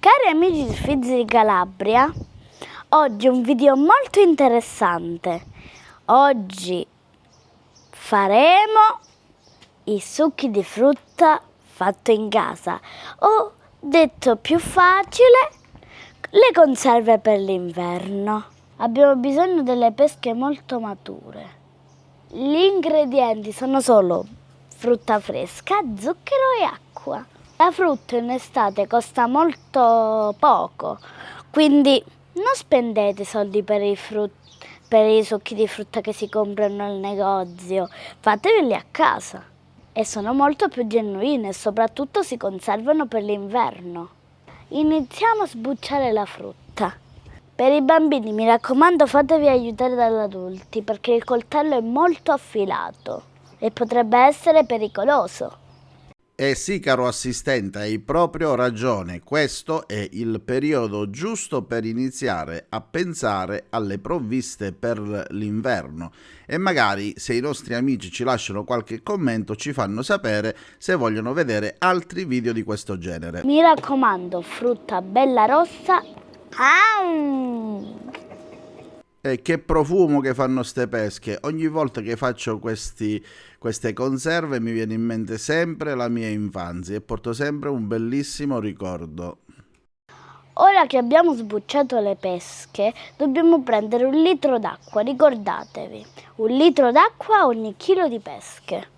Cari amici di Sfizzi di Calabria, oggi un video molto interessante. Oggi faremo i succhi di frutta fatto in casa, o detto più facile, le conserve per l'inverno. Abbiamo bisogno delle pesche molto mature. Gli ingredienti sono solo frutta fresca, zucchero e acqua. La frutta in estate costa molto poco, quindi non spendete soldi per i succhi di frutta che si comprano al negozio, fateveli a casa e sono molto più genuine e soprattutto si conservano per l'inverno. Iniziamo a sbucciare la frutta. Per i bambini, mi raccomando, fatevi aiutare dagli adulti perché il coltello è molto affilato e potrebbe essere pericoloso. Eh sì, caro assistente, hai proprio ragione. Questo è il periodo giusto per iniziare a pensare alle provviste per l'inverno e magari se i nostri amici ci lasciano qualche commento ci fanno sapere se vogliono vedere altri video di questo genere. Mi raccomando, frutta bella rossa. E che profumo che fanno ste pesche. Ogni volta che faccio queste conserve mi viene in mente sempre la mia infanzia e porto sempre un bellissimo ricordo. Ora che abbiamo sbucciato le pesche, dobbiamo prendere 1 litro d'acqua, ricordatevi, 1 litro d'acqua a ogni chilo di pesche.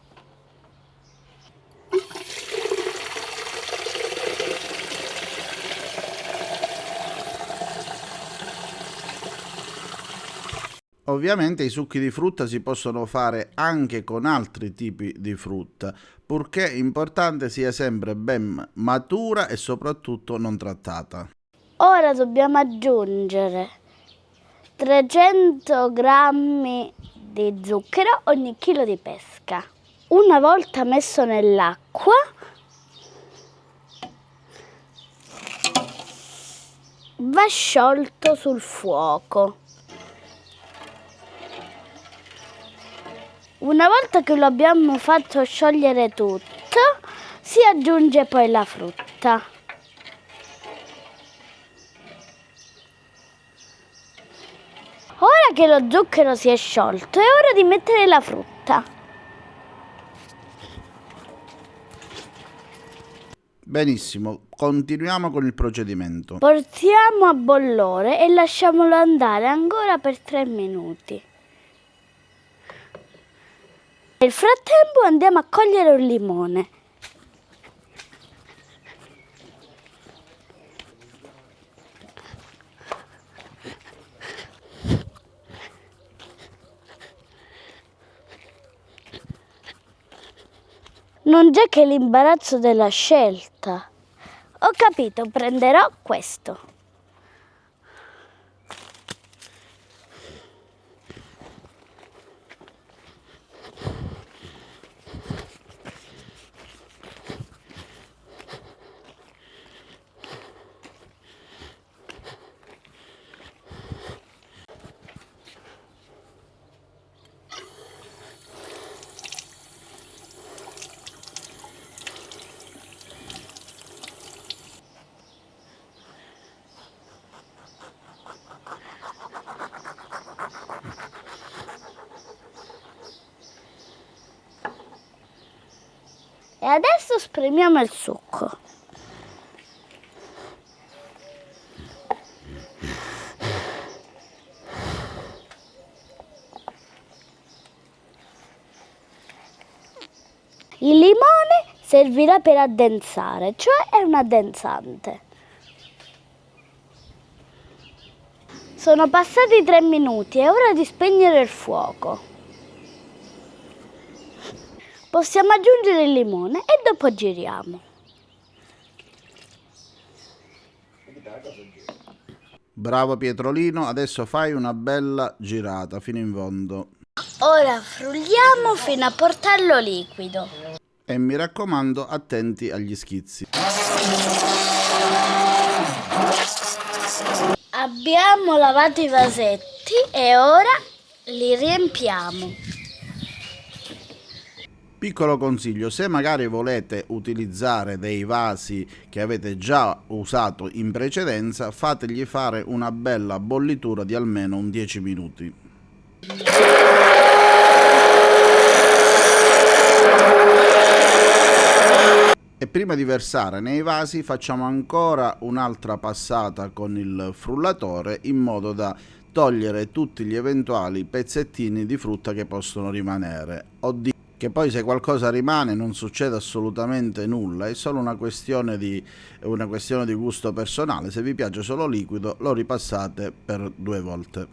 Ovviamente i succhi di frutta si possono fare anche con altri tipi di frutta, purché è importante sia sempre ben matura e soprattutto non trattata. Ora dobbiamo aggiungere 300 grammi di zucchero ogni chilo di pesca. Una volta messo nell'acqua, va sciolto sul fuoco. Una volta che lo abbiamo fatto sciogliere tutto, si aggiunge poi la frutta. Ora che lo zucchero si è sciolto, è ora di mettere la frutta. Benissimo, continuiamo con il procedimento. Portiamo a bollore e lasciamolo andare ancora per 3 minuti. Nel frattempo andiamo a cogliere un limone. Non c'è che l'imbarazzo della scelta. Ho capito, prenderò questo. E adesso spremiamo il succo. Il limone servirà per addensare, cioè è un addensante. Sono passati 3 minuti, è ora di spegnere il fuoco. Possiamo aggiungere il limone e dopo giriamo. Bravo Pietrolino, adesso fai una bella girata fino in fondo. Ora frulliamo fino a portarlo liquido. E mi raccomando, attenti agli schizzi. Abbiamo lavato i vasetti e ora li riempiamo. Piccolo consiglio, se magari volete utilizzare dei vasi che avete già usato in precedenza, fategli fare una bella bollitura di almeno un 10 minuti. E prima di versare nei vasi facciamo ancora un'altra passata con il frullatore in modo da togliere tutti gli eventuali pezzettini di frutta che possono rimanere. Oddio, che poi se qualcosa rimane non succede assolutamente nulla, è solo una questione di gusto personale. Se vi piace solo liquido lo ripassate per 2 volte.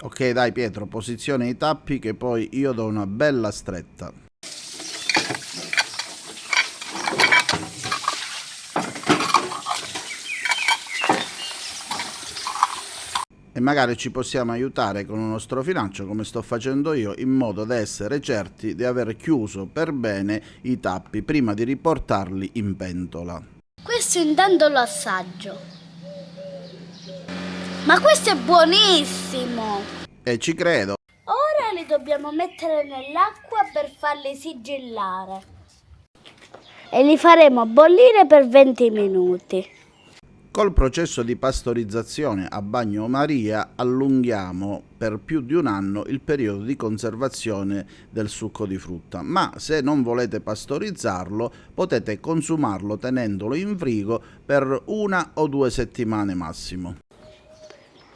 Ok, dai Pietro, posiziona i tappi che poi io do una bella stretta. E magari ci possiamo aiutare con uno strofinaccio come sto facendo io, in modo da essere certi di aver chiuso per bene i tappi prima di riportarli in pentola. Questo intanto lo assaggio. Ma questo è buonissimo! E ci credo. Ora li dobbiamo mettere nell'acqua per farli sigillare. E li faremo bollire per 20 minuti. Col processo di pastorizzazione a bagnomaria allunghiamo per più di un anno il periodo di conservazione del succo di frutta, ma se non volete pastorizzarlo potete consumarlo tenendolo in frigo per 1 o 2 settimane massimo.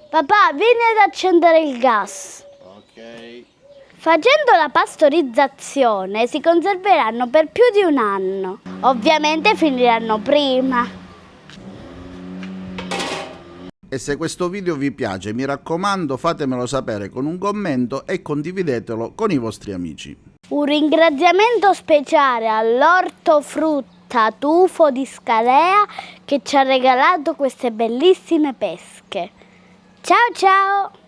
Papà, vieni ad accendere il gas. Ok. Facendo la pastorizzazione si conserveranno per più di un anno. Ovviamente finiranno prima. E se questo video vi piace, mi raccomando, fatemelo sapere con un commento e condividetelo con i vostri amici. Un ringraziamento speciale all'ortofrutta Tufo di Scalea che ci ha regalato queste bellissime pesche. Ciao ciao!